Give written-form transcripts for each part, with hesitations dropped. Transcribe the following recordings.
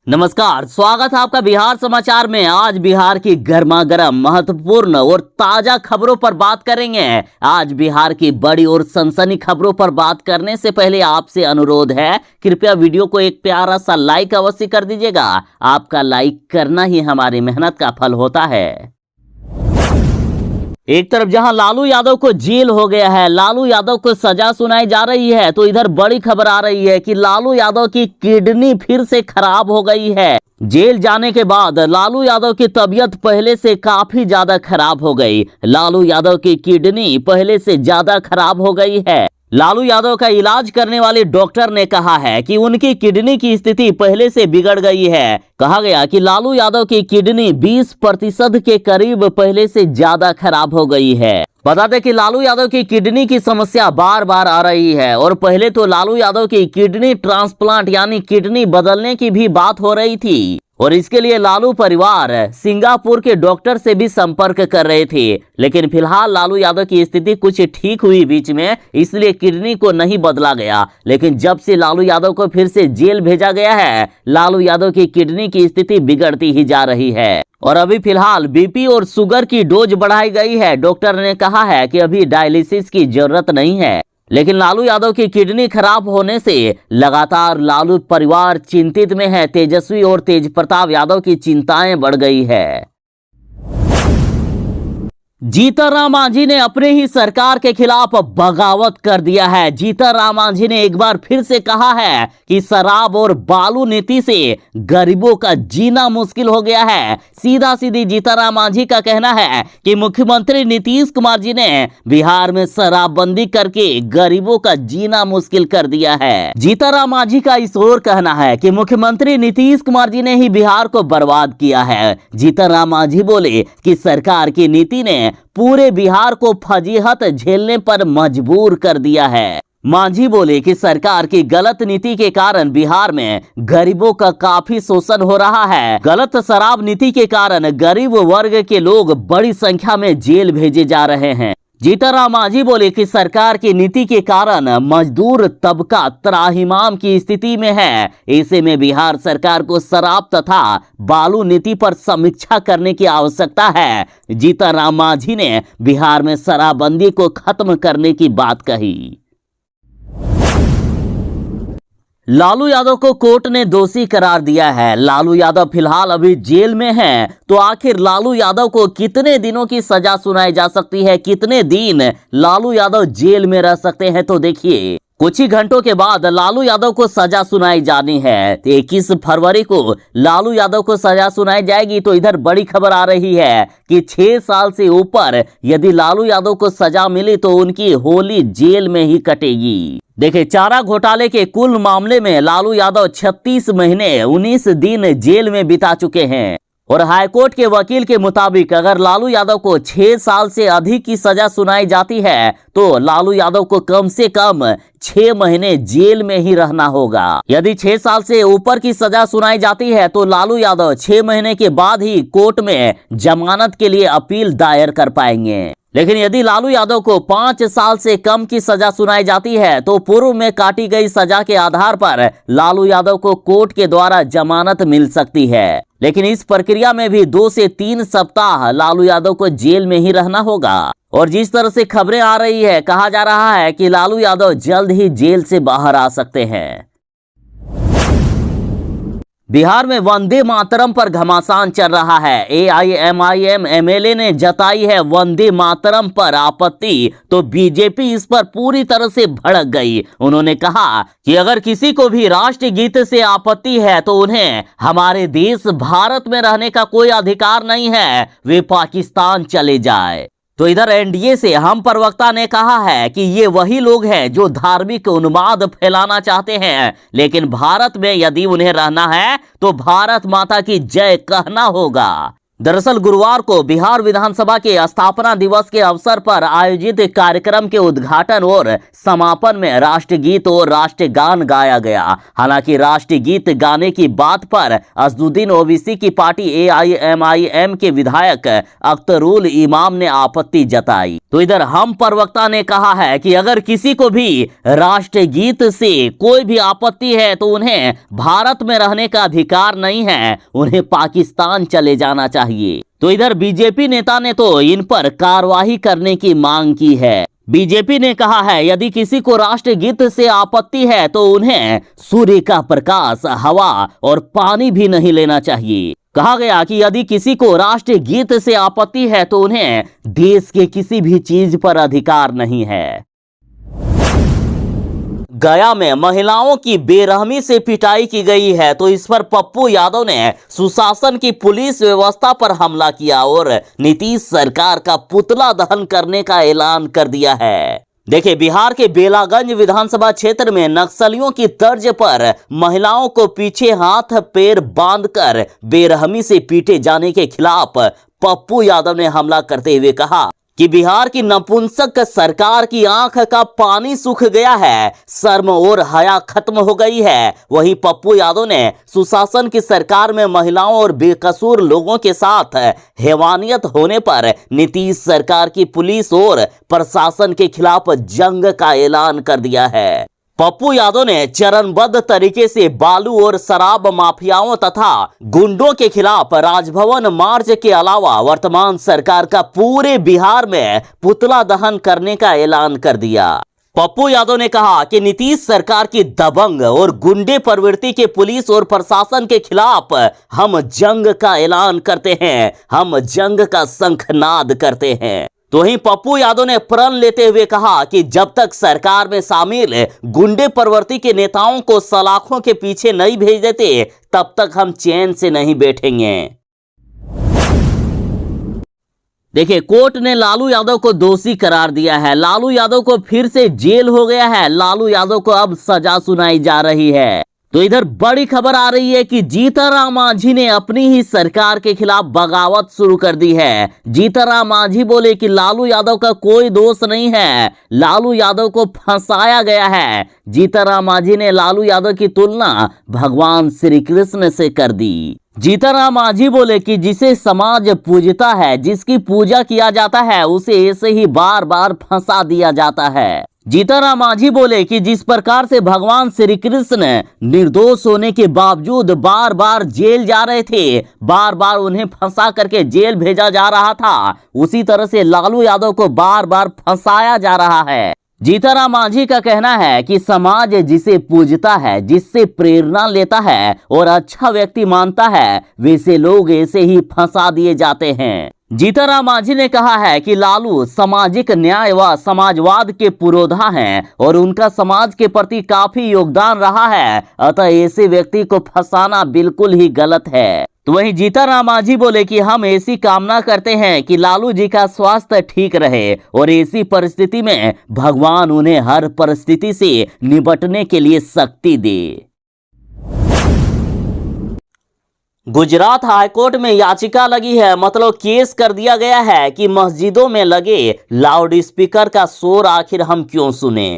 नमस्कार, स्वागत है आपका बिहार समाचार में। आज बिहार की गर्मा गर्म महत्वपूर्ण और ताजा खबरों पर बात करेंगे। आज बिहार की बड़ी और सनसनी खबरों पर बात करने से पहले आपसे अनुरोध है, कृपया वीडियो को एक प्यारा सा लाइक अवश्य कर दीजिएगा। आपका लाइक करना ही हमारी मेहनत का फल होता है। एक तरफ जहां लालू यादव को जेल हो गया है, लालू यादव को सजा सुनाई जा रही है, तो इधर बड़ी खबर आ रही है कि लालू यादव की किडनी फिर से खराब हो गई है। जेल जाने के बाद लालू यादव की तबीयत पहले से काफी ज्यादा खराब हो गई। लालू यादव की किडनी पहले से ज्यादा खराब हो गई है। लालू यादव का इलाज करने वाले डॉक्टर ने कहा है कि उनकी किडनी की स्थिति पहले से बिगड़ गई है। कहा गया कि लालू यादव की किडनी 20% के करीब पहले से ज्यादा खराब हो गई है। बता दें कि लालू यादव की किडनी की समस्या बार बार आ रही है और पहले तो लालू यादव की किडनी ट्रांसप्लांट यानी किडनी बदलने की भी बात हो रही थी और इसके लिए लालू परिवार सिंगापुर के डॉक्टर से भी संपर्क कर रहे थे। लेकिन फिलहाल लालू यादव की स्थिति कुछ ठीक हुई बीच में, इसलिए किडनी को नहीं बदला गया। लेकिन जब से लालू यादव को फिर से जेल भेजा गया है, लालू यादव की किडनी की स्थिति बिगड़ती ही जा रही है और अभी फिलहाल बीपी और शुगर की डोज बढ़ाई गई है। डॉक्टर ने कहा है कि अभी डायलिसिस की जरूरत नहीं है। लेकिन लालू यादव की किडनी खराब होने से लगातार लालू परिवार चिंतित में है। तेजस्वी और तेज प्रताप यादव की चिंताएं बढ़ गई है। जीतन राम मांझी ने अपने ही सरकार के खिलाफ बगावत कर दिया है। जीतन राम मांझी ने एक बार फिर से कहा है कि शराब और बालू नीति से गरीबों का जीना मुश्किल हो गया है। सीधा सीधी जीतन राम मांझी का कहना है कि मुख्यमंत्री नीतीश कुमार जी ने बिहार में शराबबंदी करके गरीबों का जीना मुश्किल कर दिया है। जीतन राम मांझी का इस ओर कहना है कि मुख्यमंत्री नीतीश कुमार जी ने ही बिहार को बर्बाद किया है। जीतन राम मांझी बोले कि सरकार की नीति ने पूरे बिहार को फजीहत झेलने पर मजबूर कर दिया है। मांझी बोले कि सरकार की गलत नीति के कारण बिहार में गरीबों का काफी शोषण हो रहा है। गलत शराब नीति के कारण गरीब वर्ग के लोग बड़ी संख्या में जेल भेजे जा रहे हैं। जीतन राम मांझी बोले कि सरकार की नीति के कारण मजदूर तबका त्राहिमाम की स्थिति में है। ऐसे में बिहार सरकार को शराब तथा बालू नीति पर समीक्षा करने की आवश्यकता है। जीतन राम मांझी ने बिहार में शराबबंदी को खत्म करने की बात कही। लालू यादव को कोर्ट ने दोषी करार दिया है। लालू यादव फिलहाल अभी जेल में हैं, तो आखिर लालू यादव को कितने दिनों की सजा सुनाई जा सकती है, कितने दिन लालू यादव जेल में रह सकते हैं, तो देखिए कुछ ही घंटों के बाद लालू यादव को सजा सुनाई जानी है। 21 फरवरी को लालू यादव को सजा सुनाई जाएगी। तो इधर बड़ी खबर आ रही है कि 6 साल से ऊपर यदि लालू यादव को सजा मिली तो उनकी होली जेल में ही कटेगी। देखिए, चारा घोटाले के कुल मामले में लालू यादव 36 महीने 19 दिन जेल में बिता चुके हैं और हाईकोर्ट के वकील के मुताबिक अगर लालू यादव को 6 साल से अधिक की सजा सुनाई जाती है तो लालू यादव को कम से कम 6 महीने जेल में ही रहना होगा। यदि 6 साल से ऊपर की सजा सुनाई जाती है तो लालू यादव 6 महीने के बाद ही कोर्ट में जमानत के लिए अपील दायर कर पाएंगे। लेकिन यदि लालू यादव को 5 साल से कम की सजा सुनाई जाती है तो पूर्व में काटी गई सजा के आधार पर लालू यादव को कोर्ट के द्वारा जमानत मिल सकती है। लेकिन इस प्रक्रिया में भी 2 से 3 सप्ताह लालू यादव को जेल में ही रहना होगा। और जिस तरह से खबरें आ रही है, कहा जा रहा है कि लालू यादव जल्द ही जेल से बाहर आ सकते हैं। बिहार में वंदे मातरम पर घमासान चल रहा है। AIMIM MLA ने जताई है वंदे मातरम पर आपत्ति, तो बीजेपी इस पर पूरी तरह से भड़क गई। उन्होंने कहा कि अगर किसी को भी राष्ट्रगीत से आपत्ति है तो उन्हें हमारे देश भारत में रहने का कोई अधिकार नहीं है, वे पाकिस्तान चले जाए। तो इधर एनडीए से हम प्रवक्ता ने कहा है कि ये वही लोग हैं जो धार्मिक उन्माद फैलाना चाहते हैं, लेकिन भारत में यदि उन्हें रहना है तो भारत माता की जय कहना होगा। दरअसल गुरुवार को बिहार विधानसभा के स्थापना दिवस के अवसर पर आयोजित कार्यक्रम के उद्घाटन और समापन में राष्ट्रगीत और राष्ट्रगान गाया गया। हालांकि राष्ट्रीय गीत गाने की बात पर असदुद्दीन ओवैसी की पार्टी AIMIM के विधायक अख्तरुल इमाम ने आपत्ति जताई। तो इधर हम प्रवक्ता ने कहा है कि अगर किसी को भी राष्ट्रीय गीत से कोई भी आपत्ति है तो उन्हें भारत में रहने का अधिकार नहीं है, उन्हें पाकिस्तान चले जाना चाहिए। तो इधर बीजेपी नेता ने तो इन पर कार्रवाई करने की मांग की है। बीजेपी ने कहा है यदि किसी को राष्ट्रीय गीत से आपत्ति है तो उन्हें सूर्य का प्रकाश, हवा और पानी भी नहीं लेना चाहिए। कहा गया कि यदि किसी को राष्ट्रीय गीत से आपत्ति है तो उन्हें देश के किसी भी चीज पर अधिकार नहीं है। गया में महिलाओं की बेरहमी से पिटाई की गई है, तो इस पर पप्पू यादव ने सुशासन की पुलिस व्यवस्था पर हमला किया और नीतीश सरकार का पुतला दहन करने का ऐलान कर दिया है। देखिए, बिहार के बेलागंज विधानसभा क्षेत्र में नक्सलियों की तर्ज पर महिलाओं को पीछे हाथ पैर बांधकर बेरहमी से पीटे जाने के खिलाफ पप्पू यादव ने हमला करते हुए कहा कि बिहार की नपुंसक सरकार की आंख का पानी सूख गया है, शर्म और हया खत्म हो गई है। वहीं पप्पू यादव ने सुशासन की सरकार में महिलाओं और बेकसूर लोगों के साथ हैवानियत होने पर नीतीश सरकार की पुलिस और प्रशासन के खिलाफ जंग का ऐलान कर दिया है। पप्पू यादव ने चरणबद्ध तरीके से बालू और शराब माफियाओं तथा गुंडों के खिलाफ राजभवन मार्च के अलावा वर्तमान सरकार का पूरे बिहार में पुतला दहन करने का ऐलान कर दिया। पप्पू यादव ने कहा कि नीतीश सरकार की दबंग और गुंडे प्रवृत्ति के पुलिस और प्रशासन के खिलाफ हम जंग का ऐलान करते हैं, हम जंग का शंखनाद करते हैं। तो वहीं पप्पू यादव ने प्रण लेते हुए कहा कि जब तक सरकार में शामिल गुंडे प्रवृत्ति के नेताओं को सलाखों के पीछे नहीं भेज देते तब तक हम चैन से नहीं बैठेंगे। देखिए, कोर्ट ने लालू यादव को दोषी करार दिया है। लालू यादव को फिर से जेल हो गया है। लालू यादव को अब सजा सुनाई जा रही है। तो इधर बड़ी खबर आ रही है कि जीतनराम मांझी ने अपनी ही सरकार के खिलाफ बगावत शुरू कर दी है। जीतनराम मांझी बोले कि लालू यादव का कोई दोष नहीं है, लालू यादव को फंसाया गया है। जीतनराम मांझी ने लालू यादव की तुलना भगवान श्री कृष्ण से कर दी। जीतनराम मांझी बोले कि जिसे समाज पूजता है, जिसकी पूजा किया जाता है, उसे ऐसे ही बार बार फंसा दिया जाता है। जीतनराम मांझी बोले कि जिस प्रकार से भगवान श्री कृष्ण निर्दोष होने के बावजूद बार बार जेल जा रहे थे, बार बार उन्हें फंसा करके जेल भेजा जा रहा था, उसी तरह से लालू यादव को बार बार फंसाया जा रहा है। जीतनराम मांझी का कहना है कि समाज जिसे पूजता है, जिससे प्रेरणा लेता है और अच्छा व्यक्ति मानता है, वैसे लोग ऐसे ही फंसा दिए जाते हैं। जीतनराम मांझी ने कहा है कि लालू सामाजिक न्याय व समाजवाद के पुरोधा हैं और उनका समाज के प्रति काफी योगदान रहा है, अतः ऐसे व्यक्ति को फंसाना बिल्कुल ही गलत है। तो वहीं जीतनराम मांझी बोले कि हम ऐसी कामना करते हैं कि लालू जी का स्वास्थ्य ठीक रहे और ऐसी परिस्थिति में भगवान उन्हें हर परिस्थिति से निपटने के लिए शक्ति दे। गुजरात हाईकोर्ट में याचिका लगी है, मतलब केस कर दिया गया है कि मस्जिदों में लगे लाउड स्पीकर का शोर आखिर हम क्यों सुने।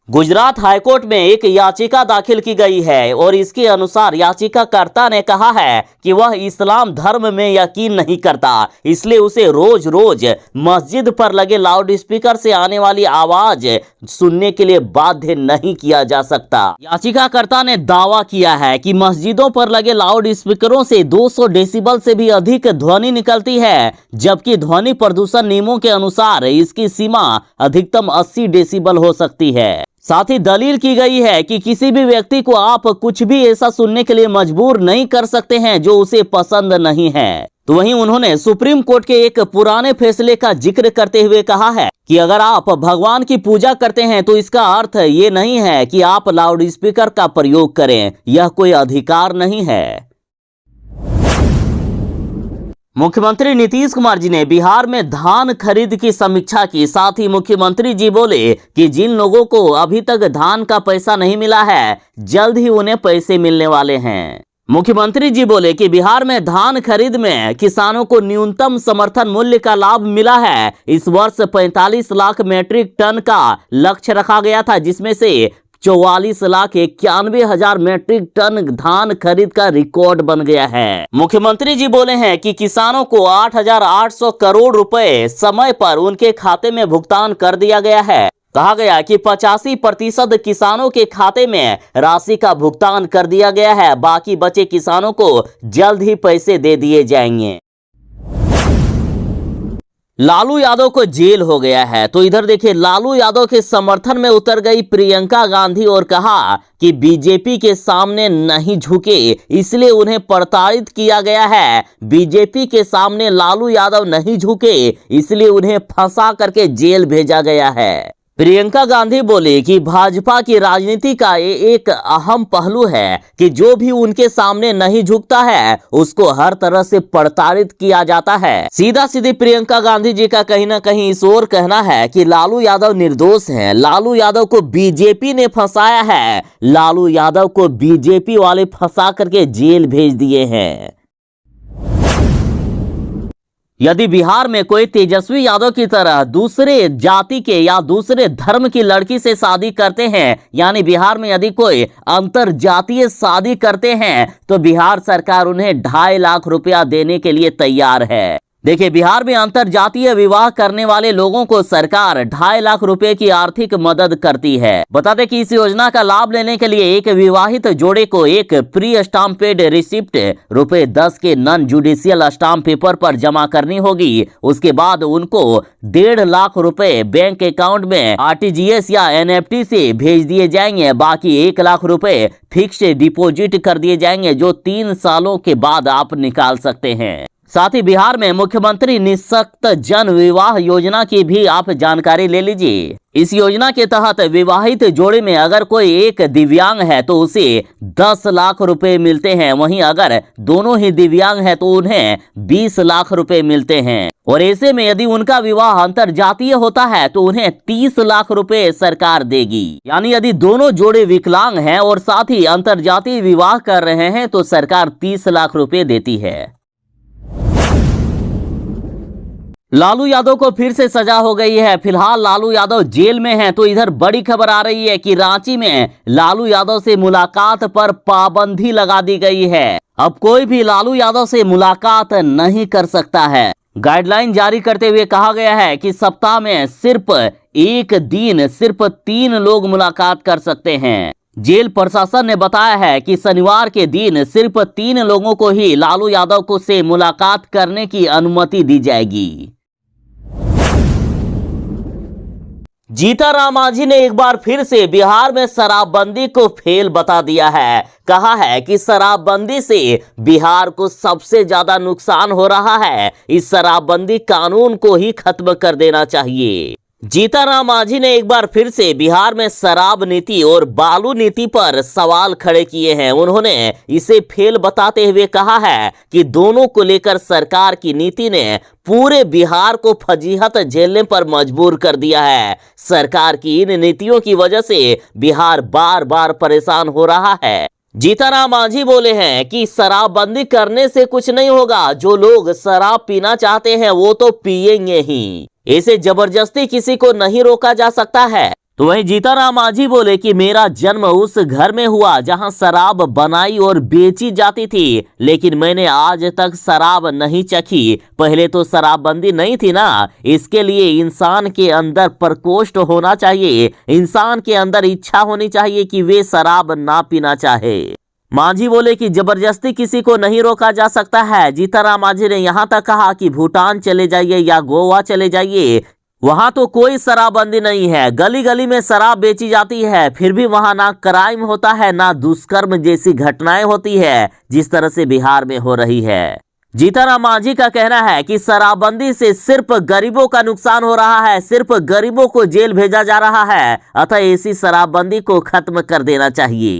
गुजरात हाईकोर्ट में एक याचिका दाखिल की गई है और इसके अनुसार याचिकाकर्ता ने कहा है कि वह इस्लाम धर्म में यकीन नहीं करता, इसलिए उसे रोज रोज मस्जिद पर लगे लाउड स्पीकर से आने वाली आवाज सुनने के लिए बाध्य नहीं किया जा सकता। याचिकाकर्ता ने दावा किया है कि मस्जिदों पर लगे लाउड स्पीकरों से 200 डेसिबल से भी अधिक ध्वनि निकलती है, जबकि ध्वनि प्रदूषण नियमों के अनुसार इसकी सीमा अधिकतम 80 डेसिबल हो सकती है। साथ ही दलील की गई है कि किसी भी व्यक्ति को आप कुछ भी ऐसा सुनने के लिए मजबूर नहीं कर सकते हैं जो उसे पसंद नहीं है। तो वहीं उन्होंने सुप्रीम कोर्ट के एक पुराने फैसले का जिक्र करते हुए कहा है कि अगर आप भगवान की पूजा करते हैं तो इसका अर्थ ये नहीं है कि आप लाउड स्पीकर का प्रयोग करें, यह कोई अधिकार नहीं है। मुख्यमंत्री नीतीश कुमार जी ने बिहार में धान खरीद की समीक्षा की। साथ ही मुख्यमंत्री जी बोले कि जिन लोगों को अभी तक धान का पैसा नहीं मिला है, जल्द ही उन्हें पैसे मिलने वाले हैं। मुख्यमंत्री जी बोले कि बिहार में धान खरीद में किसानों को न्यूनतम समर्थन मूल्य का लाभ मिला है। इस वर्ष 45 लाख मीट्रिक टन का लक्ष्य रखा गया था, जिसमें से 44,91,000 मीट्रिक टन धान खरीद का रिकॉर्ड बन गया है। मुख्यमंत्री जी बोले हैं कि किसानों को 8,800 करोड़ रुपए समय पर उनके खाते में भुगतान कर दिया गया है। कहा गया कि 85% किसानों के खाते में राशि का भुगतान कर दिया गया है। बाकी बचे किसानों को जल्द ही पैसे दे दिए जाएंगे। लालू यादव को जेल हो गया है, तो इधर देखिए लालू यादव के समर्थन में उतर गई प्रियंका गांधी और कहा कि बीजेपी के सामने नहीं झुके, इसलिए उन्हें प्रताड़ित किया गया है। बीजेपी के सामने लालू यादव नहीं झुके, इसलिए उन्हें फंसा करके जेल भेजा गया है। प्रियंका गांधी बोली कि भाजपा की राजनीति का ये एक अहम पहलू है कि जो भी उनके सामने नहीं झुकता है उसको हर तरह से प्रताड़ित किया जाता है। सीधा सीधी प्रियंका गांधी जी का कहीं ना कहीं इस ओर कहना है कि लालू यादव निर्दोष हैं, लालू यादव को बीजेपी ने फंसाया है, लालू यादव को बीजेपी वाले फंसा करके जेल भेज दिए हैं। यदि बिहार में कोई तेजस्वी यादव की तरह दूसरे जाति के या दूसरे धर्म की लड़की से शादी करते हैं, यानी बिहार में यदि कोई अंतर जातीय शादी करते हैं, तो बिहार सरकार उन्हें 2.5 लाख रुपया देने के लिए तैयार है। देखिए बिहार में अंतर जातीय विवाह करने वाले लोगों को सरकार 2.5 लाख रुपए की आर्थिक मदद करती है। बता दें कि इस योजना का लाभ लेने के लिए एक विवाहित जोड़े को एक प्री स्टाम्पेड रिसिप्ट ₹10 के नॉन जुडिशियल स्टाम्प पेपर पर जमा करनी होगी। उसके बाद उनको 1.5 लाख रुपए बैंक अकाउंट में RTGS या NFT से भेज दिए जाएंगे। बाकी 1 लाख रुपए फिक्स डिपॉजिट कर दिए जाएंगे, जो 3 सालों के बाद आप निकाल सकते हैं। साथ ही बिहार में मुख्यमंत्री निःशक्त जन विवाह योजना की भी आप जानकारी ले लीजिए। इस योजना के तहत विवाहित जोड़े में अगर कोई एक दिव्यांग है तो उसे 10 लाख रुपए मिलते हैं, वहीं अगर दोनों ही दिव्यांग है तो उन्हें 20 लाख रुपए मिलते हैं। और ऐसे में यदि उनका विवाह अंतर जातीय होता है तो उन्हें 30 लाख रुपए सरकार देगी। यानी यदि दोनों जोड़े विकलांग हैं और साथ ही अंतर जातीय विवाह कर रहे हैं तो सरकार 30 लाख रुपए देती है। लालू यादव को फिर से सजा हो गई है। फिलहाल लालू यादव जेल में हैं, तो इधर बड़ी खबर आ रही है कि रांची में लालू यादव से मुलाकात पर पाबंदी लगा दी गई है। अब कोई भी लालू यादव से मुलाकात नहीं कर सकता है। गाइडलाइन जारी करते हुए कहा गया है कि सप्ताह में सिर्फ एक दिन सिर्फ 3 लोग मुलाकात कर सकते हैं। जेल प्रशासन ने बताया है कि शनिवार के दिन सिर्फ 3 लोगों को ही लालू यादव को से मुलाकात करने की अनुमति दी जाएगी। जीतनराम मांझी ने एक बार फिर से बिहार में शराबबंदी को फेल बता दिया है। कहा है कि शराबबंदी से बिहार को सबसे ज्यादा नुकसान हो रहा है, इस शराबबंदी कानून को ही खत्म कर देना चाहिए। जीतनराम मांझी ने एक बार फिर से बिहार में शराब नीति और बालू नीति पर सवाल खड़े किए हैं। उन्होंने इसे फेल बताते हुए कहा है कि दोनों को लेकर सरकार की नीति ने पूरे बिहार को फजीहत झेलने पर मजबूर कर दिया है। सरकार की इन नीतियों की वजह से बिहार बार बार परेशान हो रहा है। जीतनराम मांझी बोले हैं कि शराबबंदी करने से कुछ नहीं होगा, जो लोग शराब पीना चाहते हैं वो तो पिएंगे ही, इसे जबरदस्ती किसी को नहीं रोका जा सकता है। तो वहीं जीतनराम मांझी बोले कि मेरा जन्म उस घर में हुआ जहां शराब बनाई और बेची जाती थी, लेकिन मैंने आज तक शराब नहीं चखी। पहले तो शराबबंदी नहीं थी ना, इसके लिए इंसान के अंदर प्रकोष्ठ होना चाहिए, इंसान के अंदर इच्छा होनी चाहिए कि वे शराब ना पीना चाहे। मांझी बोले कि जबरदस्ती किसी को नहीं रोका जा सकता है। जीतनराम मांझी ने यहाँ तक कहा कि भूटान चले जाइए या गोवा चले जाइए, वहां तो कोई शराबबंदी नहीं है, गली गली में शराब बेची जाती है, फिर भी वहां ना क्राइम होता है ना दुष्कर्म जैसी घटनाएं होती है जिस तरह से बिहार में हो रही है। जीतनराम मांझी का कहना है कि शराबबंदी से सिर्फ गरीबों का नुकसान हो रहा है, सिर्फ गरीबों को जेल भेजा जा रहा है, अतः ऐसी शराबबंदी को खत्म कर देना चाहिए।